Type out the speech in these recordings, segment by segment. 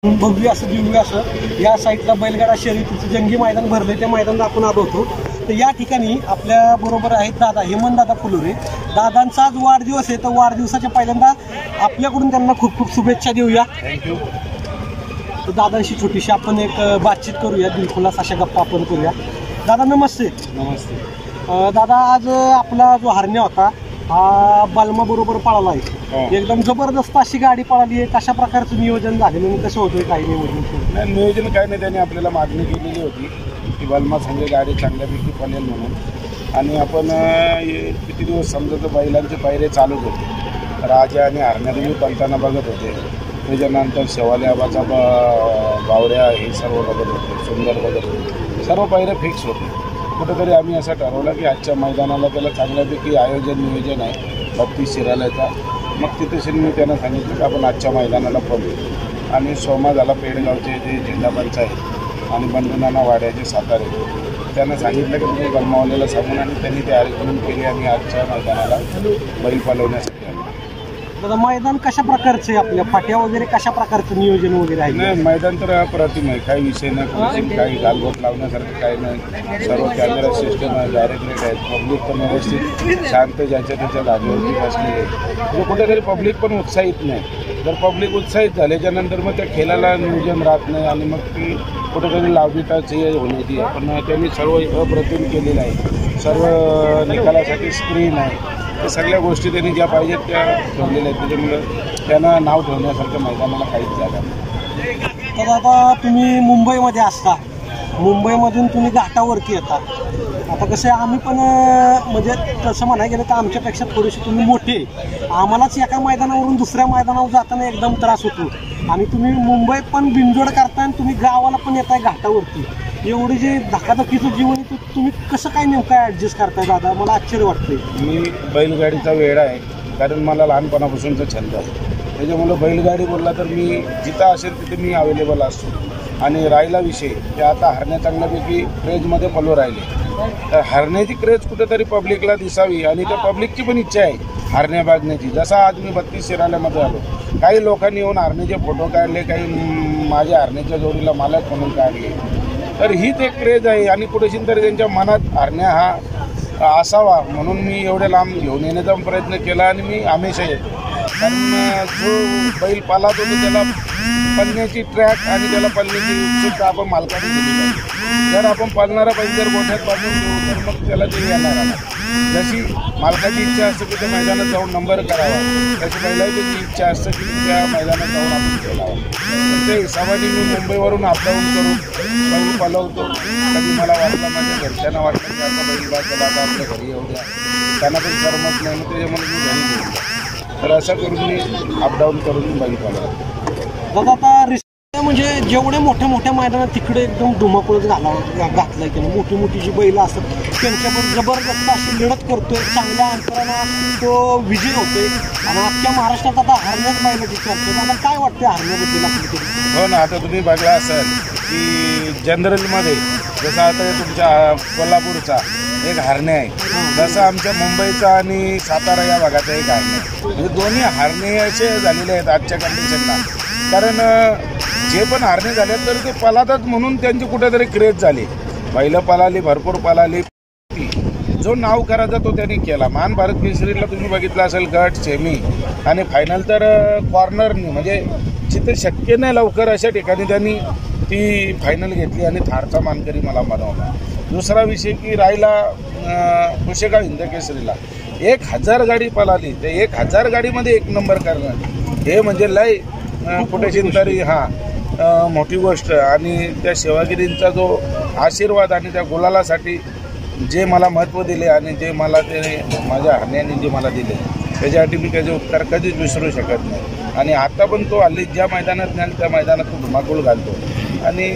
भव्य असं दिव्य असं या साईडला बैलगाडा शर्यतीचं जंगी मैदान भरले ते मैदान आपण आलो होतो. तर या ठिकाणी आपल्या बरोबर आहेत दादा हेमंत दादा फुलोरे. दादांचा आज वाढदिवस आहे, तर वाढदिवसाच्या पहिल्यांदा आपल्याकडून त्यांना खूप खूप शुभेच्छा देऊया. थँक्यू. तर दादांशी छोटीशी आपण एक बातचीत करूया, दिलखुलास अशा गप्पा आपण करूया. दादा नमस्ते. नमस्ते. दादा आज आपला जो हरण्या होता हा बालमा बरोबर पळाला आहे. एकदम जबरदस्त अशी गाडी पळाली आहे. कशा प्रकारचं नियोजन झालेलं आणि कसं होतं काही नाही नियोजन काय नाही, त्याने आपल्याला मागणी केलेली होती की बालमा संघ गाडी चांगल्यापैकी पळेल म्हणून. आणि आपण किती दिवस समजत बैलांचे पायरे चालूच होते. राजा आणि हरण्यादेवी पळताना बघत होते, त्याच्यानंतर शेवाले आबाचा बावऱ्या हे सर्व बघत होते, सुंदर बघत होते, सर्व पायरे फिक्स होते. कुठंतरी आम्ही असं ठरवलं की आजच्या मैदानाला त्याला चांगल्यापैकी आयोजन नियोजन आहे 32 शिराल्याचा. मग तिथे मी त्यांना सांगितलं की आपण आजच्या मैदानाला पळू. आणि सोमा झाला पेडगावचे जे जिल्हा पंचायत आणि बंधनाना वाड्याचे सातारे, त्यांना सांगितलं की तुम्ही गलमावलेला सांगून, आणि त्यांनी ते आयोजन केले आणि आजच्या मैदानाला बैल पळवण्यासाठी आले. दादा मैदान कशा प्रकारचं आहे, आपल्या फाट्या वगैरे कशा प्रकारचं नियोजन वगैरे आहे? नाही मैदान तर अप्रतिम आहे, काही विषय नाही, काही गालबोट लावण्यासारखं काही नाही. सर्व कॅमेरा सिस्टम आहे, डायरेक्ट रेट आहेत, पब्लिक पण व्यवस्थित शांत ज्याच्या त्याच्या जागेवरती बसली आहे. म्हणजे कुठेतरी पब्लिक पण उत्साहित नाही. जर पब्लिक उत्साहित झाल्याच्यानंतर मग त्या खेळाला नियोजन राहत नाही आणि मग ती कुठेतरी लावबीटाची होण्याची आहे. पण त्यांनी सर्व अप्रतिम केलेलं आहे. सर्व निकालासाठी स्क्रीन आहे, त्या सगळ्या गोष्टी त्यांनी ज्या पाहिजेत त्या ठेवलेल्या आहेत. त्याच्यामुळं त्यांना नाव ठेवण्यासारखं मैदानाला काहीच जागा नाही. तर आता तुम्ही मुंबईमध्ये असता, मुंबईमधून तुम्ही घाटावरती येता. आता कसं आहे आम्ही पण म्हणजे तसं म्हणायला गेलं तर आमच्यापेक्षा थोडेसे तुम्ही मोठे. आम्हालाच एका मैदानावरून दुसऱ्या मैदानावर जाताना एकदम त्रास होतो. आणि तुम्ही मुंबईत पण बिनजोड करताय आणि तुम्ही गावाला पण येताय घाटावरती. एवढी जे धकाधकीचं जीवन तुम्ही कसं काय नेमकं ॲडजस्ट करताय दादा, मला आश्चर्य वाटतंय. मी बैलगाडीचा वेळ आहे, कारण मला लहानपणापासूनचा छंद आहे. त्याच्यामुळं बैलगाडी बोलला तर मी जिथं असेल तिथे मी अवेलेबल असतो. आणि राहिला विषय ते आता हरण्या चांगल्यापैकी क्रेजमध्ये पळू राहिले, तर हरण्याची क्रेज कुठेतरी पब्लिकला दिसावी आणि त्या पब्लिकची पण इच्छा आहे हरण्या बघण्याची. जसा आज मी 32 शिराल्यामध्ये आलो, काही लोकांनी येऊन हरण्याचे फोटो काढले, काही माझ्या हरण्याच्या जोडीला मालक म्हणून काढले. तर हीच एक क्रेज आहे आणि कुठेशी तरी त्यांच्या मनात हरण्या हा असावा म्हणून मी एवढ्या लांब घेऊन येण्याचा प्रयत्न केला. आणि मी हमेशा येतो, कारण जो बैल पालात होतो त्याला पळण्याची ट्रॅक आणि त्याला पळण्याची उत्सुकता आपण मालकाने दिली पाहिजे. जर आपण पाळणारा बैल जर गोठ्यात बांधून घेऊ तर मग त्याला ते येणार आला. जशी मालकाची इच्छा असते की त्या मैदानात जाऊन नंबर करावा, त्याची बैलाची इच्छा असते की त्या मैदानात जाऊन आपण खेळावं. तर ते हिसाबाने मी मुंबईवरून अपडाऊन करून बैल पळवतो. कधी मला वाटलं माझ्या घरच्यांना वाटलं की आता बैल बाजूला आता आपल्या घरी येऊ द्या, त्यांना पण करमत नाही, मग त्याच्यामुळे मी घरी घेऊन. तर असं करून मी अपडाऊन करून बैल पळवतो. दादा आता म्हणजे जेवढे मोठ्या मैदानात तिकडे एकदम धुमाकूळच घातलाय त्यानं. मोठी मोठी जी बैलं असतात त्यांच्याबरोबर जबरदस्त अशी लढत करतोय, चांगल्या अंतरानं तो विजय होतोय. आणि अख्ख्या महाराष्ट्रात आता हरण्याच बैलाची चर्चा. आता काय वाटतं हरण्याबद्दल आपल्याकडे? हो ना, आता तुम्ही बघला असाल की जनरलमध्ये जसं आता तुमच्या कोल्हापूरचा एक हरण्या आहे, तसं आमच्या मुंबईचा आणि सातारा या भागाचा एक हरण्या आहे. म्हणजे दोन्ही हरणे असे झालेले आहेत आजच्या कंडिशनला. कारण जे पण हरणे झाले तर ते पळातात म्हणून त्यांची कुठेतरी क्रेज झाली. बैलं पळाली, भरपूर पळाली. जो नाव करायचा तो त्यांनी केला. महान भारत केसरीला तुम्ही बघितलं असेल गट, सेमी आणि फायनल तर कॉर्नरनी, म्हणजे जिथे शक्य नाही लवकर अशा ठिकाणी त्यांनी ती फायनल घेतली आणि थारचा मानकरी मला बनवला. दुसरा विषय की राहिला कुशेगाव हिंद केसरीला 1000 गाडी पळाली, ते 1000 गाडीमध्ये 1 नंबर करणं हे म्हणजे लय कुठेशी तरी मोठी गोष्ट. आणि त्या सेवागिरींचा जो आशीर्वाद आणि त्या गुलालासाठी जे मला महत्त्व दिले आणि जे मला ते माझ्या हरण्याने जे मला दिले त्याच्यासाठी मी त्याचे उपकार कधीच विसरू शकत नाही. आणि आता पण तो हल्ली ज्या मैदानात नाही त्या मैदानात तो धुमाकूळ घालतो. आणि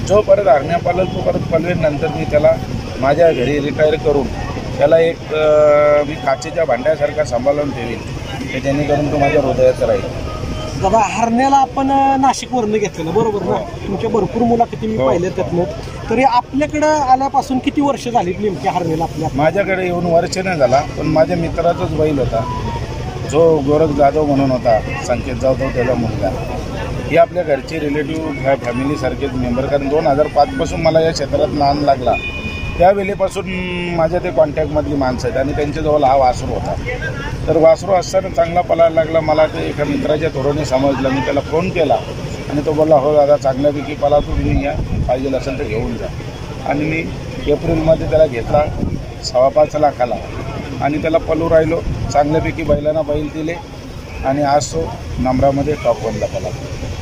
जो परत हरण्या पालन तो परत पळवेन. नंतर मी त्याला माझ्या घरी रिटायर करून त्याला एक मी काचेच्या भांड्यासारखा सांभाळून ठेवीन, ते जेणेकरून तो माझ्या हृदयात राहील. दादा हरण्याला आपण नाशिकवरनं घेतलेलं बरोबर ना? तुमच्या भरपूर मुलाखती मी पाहिल्या त्यातनं. तरी आपल्याकडं आल्यापासून किती वर्ष झाली नेमक्या हरण्याला आपल्या? माझ्याकडे येऊन वर्ष नाही झाला, पण माझ्या मित्राचाच बैल होता जो गोरख जाधव म्हणून होता, संकेत जाधव त्याचा मुलगा. हे आपल्या घरचे रिलेटिव्ह फॅमिलीसारखेच मेंबर. कारण 2005पासून मला या क्षेत्रात नाद लागला त्यावेळेपासून माझ्या ते कॉन्टॅक्टमधली माणसं आहेत आणि त्यांच्याजवळ हा वासरू होता. तर वासरू असताना चांगला पळायला लागला. मला ते एका मित्राच्या थोडंने समजलं. मी त्याला फोन केला आणि तो बोलला हो दादा चांगल्यापैकी पळा तुम्ही या, पाहिजे असेल तर घेऊन जा. आणि मी एप्रिलमध्ये त्याला घेतला 5.25 लाखाला आणि त्याला पळू राहिलो. चांगल्यापैकी बैलांना बैल दिले आणि आज तो नंबरामध्ये टॉप 1ला पळाला.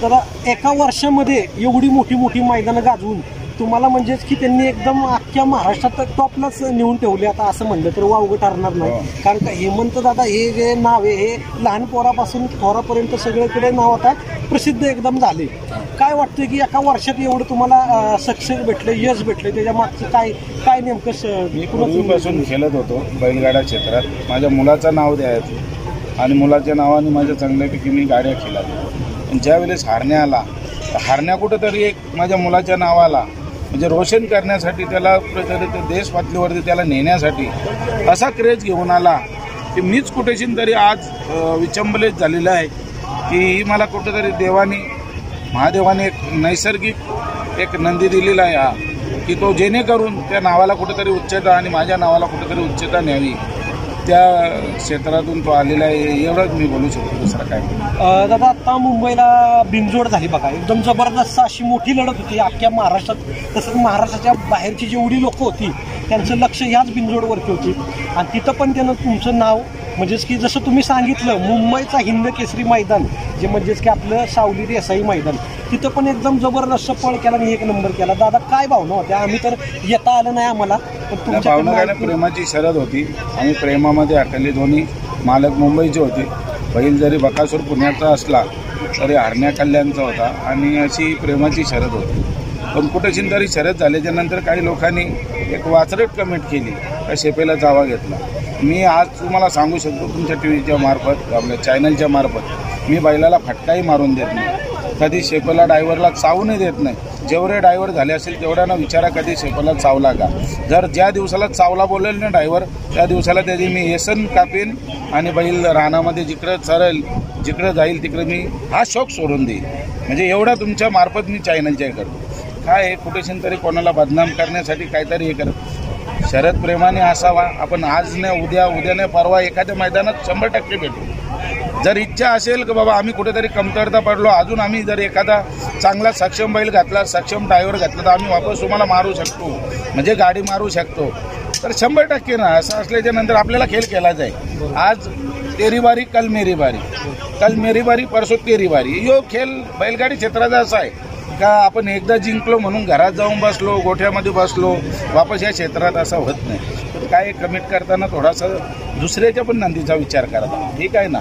तर एका वर्षामध्ये एवढी मोठी मोठी मैदानं गाजवून तुम्हाला म्हणजेच की त्यांनी एकदम अख्ख्या महाराष्ट्रात टॉपलाच नेऊन ठेवले. आता असं म्हणलं तर वावगं ठरणार नाही. कारण का हेमंत दादा हे जे नाव आहे हे लहान पोरापासून थोरापर्यंत सगळीकडे नाव आता प्रसिद्ध एकदम झाले. काय वाटतं की एका वर्षात एवढं तुम्हाला सक्सेस भेटलं, यश भेटलं, त्याच्या मागचं काय नेमकं? मी पूर्वीपासून खेळत होतो बैलगाडा क्षेत्रात. माझ्या मुलाचं नाव द्यायचं आणि मुलाच्या नावाने माझ्या चांगल्यापैकी मी गाड्या खेळायच्या. पण ज्यावेळेस हारण्या आला, हारण्या कुठंतरी एक माझ्या मुलाच्या नावाला म्हणजे रोशन करण्यासाठी, त्याला देश पातळीवरती त्याला नेण्यासाठी असा क्रेज घेऊन आला की मीच कुठेशी तरी आज विचंबलित झालेलं आहे की मला कुठेतरी महादेवाने एक नैसर्गिक एक नंदी दिलेला आहे हा, की तो जेणेकरून त्या नावाला कुठेतरी उच्चता आणि माझ्या नावाला कुठेतरी उच्चता न्यावी, त्या क्षेत्रातून तो आलेला आहे. एवढंच मी बोलू शकतो, दुसरं काय. दादा आता मुंबईला बिनजोड झाली बघा, एकदम जबरदस्त अशी मोठी लढत होती अख्ख्या महाराष्ट्रात. तसंच महाराष्ट्राच्या बाहेरची जेवढी लोक होती त्यांचं लक्ष ह्याच बिनजोडवरती होती आणि तिथं पण त्यानं तुमचं नाव म्हणजेच की जसं तुम्ही सांगितलं मुंबईचा हिंद केसरी मैदान जे म्हणजेच की आपलं सावली देसाई मैदान, तिथं पण एकदम जबरदस्त पळ केला आणि 1 नंबर केला. दादा काय भावना होत्या? आम्ही तर येता आलं नाही आम्हाला, पण तुमच्या भावना प्रेमाची शरद होती आणि प्रेमामध्ये अटकले. दोन्ही मालक मुंबईचे होते. बैल जरी बकासूर पुण्याचा असला तरी हरण्या कल्याणचा होता आणि अशी प्रेमाची शरद होती. पण कुठेशी तरी शरद झाल्याच्या नंतर काही लोकांनी एक वाचरट कमेंट केली का शेपेला जावा घेतला. मी आज तुम्हाला सांगू शकतो तुमच्या टीव्हीच्या मार्फत, आपल्या चॅनलच्या मार्फत, मी बैलाला फटकाही मारून देत नाही, कधी शेपेला ड्रायव्हरला चावूनही देत नाही. जेवढे ड्रायव्हर झाले असेल तेवढ्यांना विचारा कधी शेपेला चावला का. जर ज्या दिवसाला चावला बोलेल ना ड्रायव्हर, त्या दिवसाला त्याची मी येसन कापेन आणि बैल रानामध्ये जिकडं चरेल, जिकडं जाईल तिकडं मी हा शौक सोडून देईन. म्हणजे एवढा तुमच्या मार्फत मी चॅनलच्या करतो. काय आहे कुठेशी तरी कोणाला बदनाम करण्यासाठी काहीतरी हे करत. शरद प्रेमाने असावा. आपण आज नाही उद्या नाही परवा एखाद्या मैदानात 100% भेटू. जर इच्छा असेल की बाबा आम्ही कुठेतरी कमतरता पडलो, अजून आम्ही जर एखादा चांगला सक्षम बैल घातला, सक्षम ड्रायव्हर घातला तर आम्ही वापस तुम्हाला मारू शकतो, म्हणजे गाडी मारू शकतो. तर 100% ना असं असल्याच्या नंतर आपल्याला खेळ केला जाईल. आज तेरी बारी, कल मेरी बारी, कल मेरी बारी, परसो तेरी बारी. यो खेळ बैलगाडी क्षेत्राचा असा आहे का आपण एकदा जिंकलो म्हणून घरात जाऊन बसलो, गोठ्यामध्ये बसलो, वापस या क्षेत्रात असं होत नाही. तर काय कमिट करताना थोडासा दुसऱ्याच्या पण नंदीचा विचार करा. ठीक आहे ना,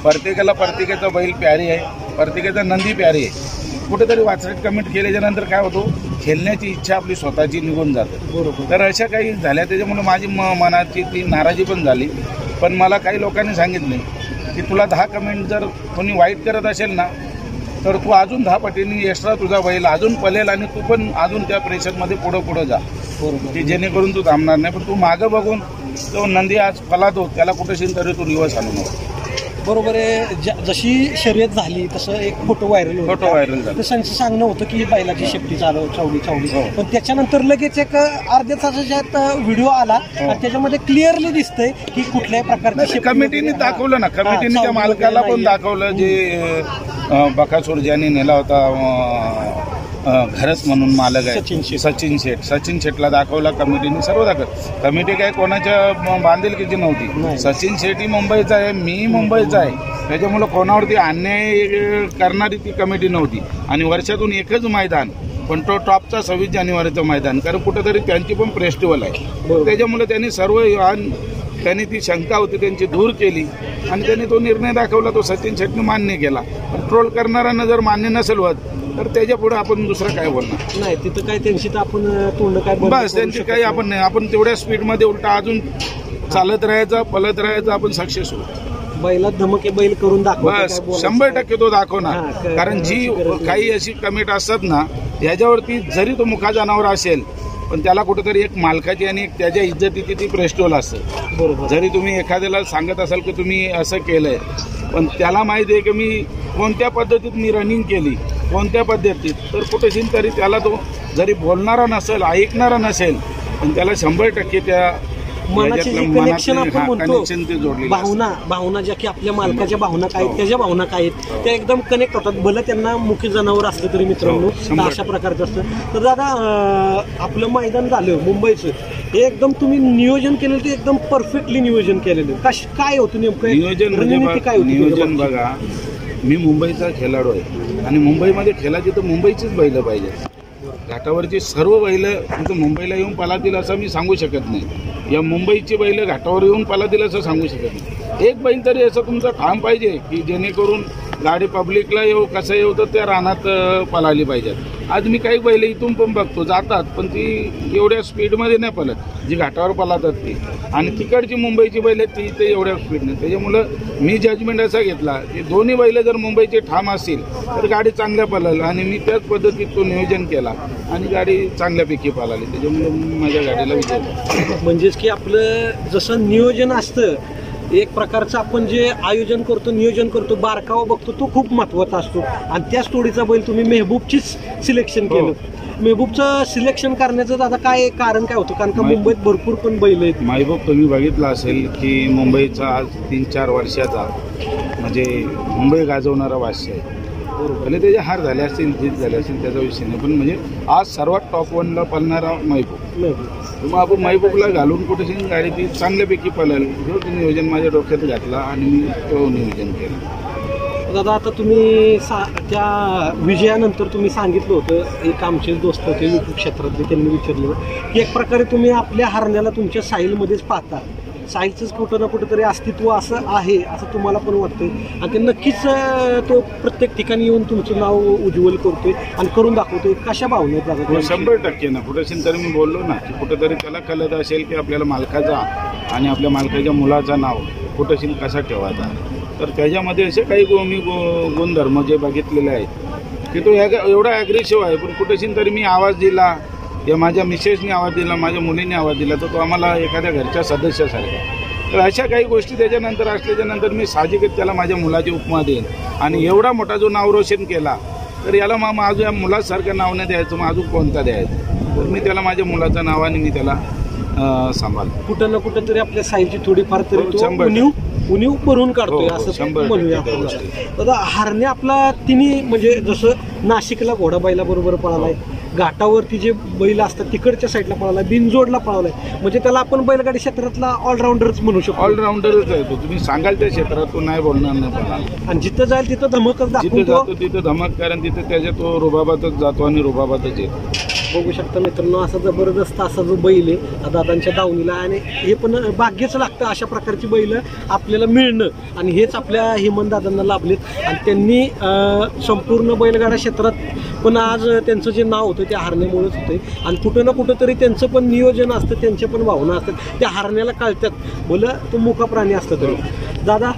प्रत्येकाचा बैल प्यारी आहे, प्रत्येकाचा नंदी प्यारी आहे. कुठेतरी वाचरट कमेंट केल्याच्या नंतर काय होतो, खेळण्याची इच्छा आपली स्वतःची निघून जाते. बरोबर. तर अशा काही झाल्या त्याच्यामुळे माझी मनाची ती नाराजी पण झाली. पण मला काही लोकांनी सांगितले की तुला 10 कमेंट जर कोणी वाईट करत असेल ना तर तू अजून 10 पटीने एक्स्ट्रा तुझा बैल अजून पळेल आणि तू पण अजून त्या प्रेशरमध्ये पुढं जा. बरोबर. की जेणेकरून तू थांबणार नाही. पण तू मागं बघून तो नंदी आज फलातो त्याला कुठेशी तरी तू निवस आणू नको. बरोबर आहे. जशी शर्यत झाली तसं एक फोटो व्हायरल झाला. तसं सांगणं होतं की बैलाची शेपटी चावली. पण त्याच्यानंतर लगेच एक अर्ध्या तासाच्यात व्हिडिओ आला आणि त्याच्यामध्ये क्लिअरली दिसतंय की कुठल्याही प्रकारची कमिटीने दाखवलं ना, कमिटीने त्या मालकाला पण दाखवलं जे बकासूर ज्यांनी नेला होता घरच म्हणून मालक आहे सचिन शेठला दाखवला कमिटीने, सर्व दाखवलं. कमिटी काय कोणाच्या बांधिलकीची नव्हती. सचिन शेठ ही मुंबईचा आहे, मी मुंबईचा आहे, त्याच्यामुळं कोणावरती अन्याय करणारी ती कमिटी नव्हती. आणि वर्षातून एकच मैदान, पण तो टॉपचा 26 जानेवारीचं मैदान, कारण कुठंतरी त्यांची पण फेस्टिवल आहे. त्याच्यामुळे त्यांनी सर्व त्यांनी ती शंका होती त्यांची दूर केली आणि त्यांनी तो निर्णय दाखवला. तो सचिन शेट्टी मान्य केला. ट्रोल करणाऱ्यांना जर मान्य नसेल होत तर त्याच्या पुढे आपण दुसरं काय बोलणार नाही. तिथं काय त्यांची तर आपण तोंड काय बस त्यांची काही आपण नाही. आपण तेवढ्या स्पीडमध्ये उलटा अजून चालत राहायचं, पळत राहायचं, आपण सक्सेस होऊ. बैला धमके बैल करून दाखव, बस 100% तो दाखवणार. कारण जी काही अशी कमेंट असतात ना याच्यावरती जरी तो मुखा जनावर असेल पण त्याला कुठेतरी एक मालकाची आणि एक त्याच्या इज्जतीची ती प्रेस्टोल असते. बरोबर. जरी तुम्ही एखाद्याला सांगत असाल की तुम्ही असं केलंय पण त्याला माहिती आहे की मी कोणत्या पद्धतीत मी रनिंग केली, कोणत्या पद्धतीत, तर कुठेशी तरी त्याला तो जरी बोलणारा नसेल, ऐकणारा नसेल, पण त्याला 100% त्या मनाचे जे कनेक्शन आपण म्हणतो, कनेक्शन ते जोडलेलं असतं. भावना ज्या की आपल्या मालकाच्या भावना काय आहेत, त्याच्या भावना काय आहेत, त्या एकदम कनेक्ट होतात. भलं त्यांना मुख्य जनावर असलं तरी मित्रांनो, तर अशा प्रकारचं असतं. तर दादा, आपलं मैदान झालं मुंबईचं, हे एकदम तुम्ही नियोजन केलेलं, ते एकदम परफेक्टली नियोजन केलेलं. काय होतं नेमकं नियोजन? काय होती नियोजन बघा, मी मुंबईचा खेळाडू आहे आणि मुंबईमध्ये खेळायची तर मुंबईचीच बैलं पाहिजे. घाटावरची सर्व बैलं तिथं मुंबईला येऊन पळातील असं मी सांगू शकत नाही. या मुंबईची बैलं घाटावर येऊन पळातील असं सांगू शकत नाही. एक बैल तरी असं तुमचा ठाम पाहिजे की जेणेकरून गाडी पब्लिकला येऊ, कसं येऊ, तर त्या रानात पळाली पाहिजेत. आज मी काही बैल इथून पण बघतो जातात, पण ती एवढ्या स्पीडमध्ये नाही पळत जी घाटावर पळतात ती, आणि तिकडची मुंबईची बैल आहेत ती इथे एवढ्या स्पीडने. त्याच्यामुळं मी जजमेंट असा घेतला की दोन्ही बैल जर मुंबईचे ठाम असतील तर गाडी चांगल्या पळेल, आणि मी त्याच पद्धतीत तो नियोजन केला आणि गाडी चांगल्यापैकी पळाली. त्याच्यामुळं माझ्या गाडीला विजय. म्हणजेच की आपलं जसं नियोजन असतं, एक प्रकारचं आपण जे आयोजन करतो, नियोजन करतो, बारकावा बघतो, तो खूप महत्त्वाचा असतो. आणि त्याच तोडीचा बैल तुम्ही मेहबूबचीच सिलेक्शन केलं. मेहबूबचं सिलेक्शन करण्याचं दादा काय कारण काय होतं? कारण का मुंबईत भरपूर पण बैल आहेत. महबूब तुम्ही बघितला असेल की मुंबईचा आज 3-4 वर्षाचा म्हणजे मुंबई गाजवणारा वास्य आहे. भले त्याचे हार झाले असतील, जीत झाले असतील, त्याचा विषय नाही, पण म्हणजे आज सर्वात टॉप 1ला पळणारा महबूब. मग आपण महबूबला घालून कुठेशी गाडी ती चांगल्यापैकी पळेल, जो नियोजन माझ्या डोक्यात घातला आणि मी तो नियोजन केलं. दादा, आता तुम्ही त्या विजयानंतर तुम्ही सांगितलं होतं, एक आमचे दोस्त होते यूट्यूब क्षेत्रातले, त्यांनी विचारलं की एक प्रकारे तुम्ही आपल्या हरण्याला तुमच्या साहिलमध्येच पाहता. साहिलचंच कुठं ना कुठंतरी अस्तित्व असं आहे असं तुम्हाला पण वाटतंय, आणि ते नक्कीच तो प्रत्येक ठिकाणी येऊन तुमचं नाव उज्ज्वल करतोय आणि करून दाखवतोय. कशा भावना आहेत दादा? 100% ना. कुठेशी तरी मी बोललो ना की कुठेतरी त्याला कळत असेल की आपल्याला मालकाचा आणि आपल्या मालकाच्या मुलाचं नाव कुठेशी कसा ठेवायचा. तर त्याच्यामध्ये असे काही मी गुणधर्म जे बघितलेले आहेत की तो एवढा ॲग्रेसिव्ह आहे, पण कुठेशी तरी मी आवाज दिला, या माझ्या मिसेसने आवाज दिला, माझ्या मुलीने आवाज दिला, तर तो आम्हाला एखाद्या घरच्या सदस्यासारखा. तर अशा काही गोष्टी त्याच्यानंतर असल्याच्यानंतर मी साहजिकच त्याला माझ्या मुलाची उपमा देईन. आणि एवढा मोठा जो नाव रोशन केला, तर याला माझं या मुलासारखं नाव नाही द्यायचं, मग अजून कोणता द्यायचं. तर मी त्याला माझ्या मुलाचं नावाने मी त्याला सांभाळतो. कुठं ना कुठं तरी आपल्या साईलची थोडीफार तरी उणीव भरून काढतोय असं म्हणूया. दादा, हरणे आपला तिन्ही म्हणजे जसं नाशिकला घोडाबाईला बरोबर पळालाय, घाटावरती जे बैल असतात तिकडच्या साईडला पळालाय, बिनजोडला पळालाय, म्हणजे त्याला आपण बैलगाडी क्षेत्रातला ऑलराऊंडरच म्हणू शकतो. ऑलराऊंडरच आहे तो. तुम्ही सांगाल त्या क्षेत्रात तो नाही बोलणार नाही पळाला, आणि जिथं जाईल तिथं धमकच जिथे जातो तिथं धमक, कारण तिथे त्याच्या तो रुबाबातच जातो आणि रुबाबातच येतो. बघू शकता मित्रांनो, असा जबरदस्त असा जो बैल आहे दादांच्या दावणीला, आणि हे पण भाग्यच लागतं अशा प्रकारची बैल आपल्याला मिळणं, आणि हेच आपल्या हेमंत दादांना लाभलेत. आणि त्यांनी संपूर्ण बैलगाडा क्षेत्रात पण आज त्यांचं जे नाव होतं ते हरण्यामुळेच होतं, आणि कुठं ना कुठं तरी त्यांचं पण नियोजन असतं, त्यांच्या पण भावना असतात, त्या हरण्याला कळतात, बोलं तो मुका प्राणी असतं तरी. दादा,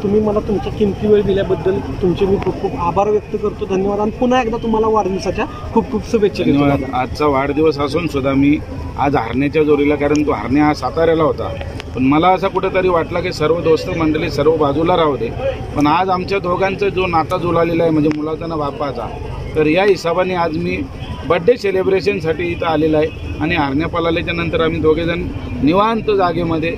तुम्ही मला तुमचा किमती वेळ दिल्याबद्दल तुमचे मी खूप खूप आभार व्यक्त करतो. धन्यवाद. आणि पुन्हा एकदा तुम्हाला वाढदिवसाच्या खूप खूप शुभेच्छा. धन्यवाद. आजचा वाढदिवस असून सुद्धा मी आज हरण्याच्या जोरीला, कारण तो हरण्या हा साताऱ्याला होता, पण मला असं कुठेतरी वाटलं की सर्व दोस्त मंडळी सर्व बाजूला राहू दे, पण आज आमच्या दोघांचा जो नाता जुळालेला आहे म्हणजे मुलाचा ना बापाचा, तर या हिशोबाने आज मी बड्डे सेलिब्रेशनसाठी इथं आलेला आहे. आणि हरण्या पळाल्याच्या नंतर आम्ही दोघेजण निवांत जागेमध्ये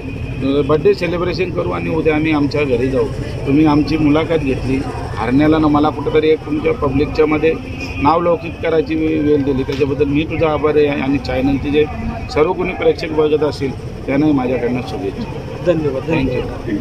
बड्डे सेलिब्रेशन करू आणि उद्या आम्ही आमच्या घरी जाऊ. तुम्ही आमची मुलाखत घेतली हरण्याला ना, मला कुठेतरी एक तुमच्या पब्लिकच्या मध्ये नाव लौकिक करायची वेळ दिली, त्याच्याबद्दल मी तुझा आभारी आहे. आणि चॅनलचे जे सर्व कोणी प्रेक्षक बघत असतील त्यांनाही माझ्याकडनं शुभेच्छा. धन्यवाद. थँक्यू.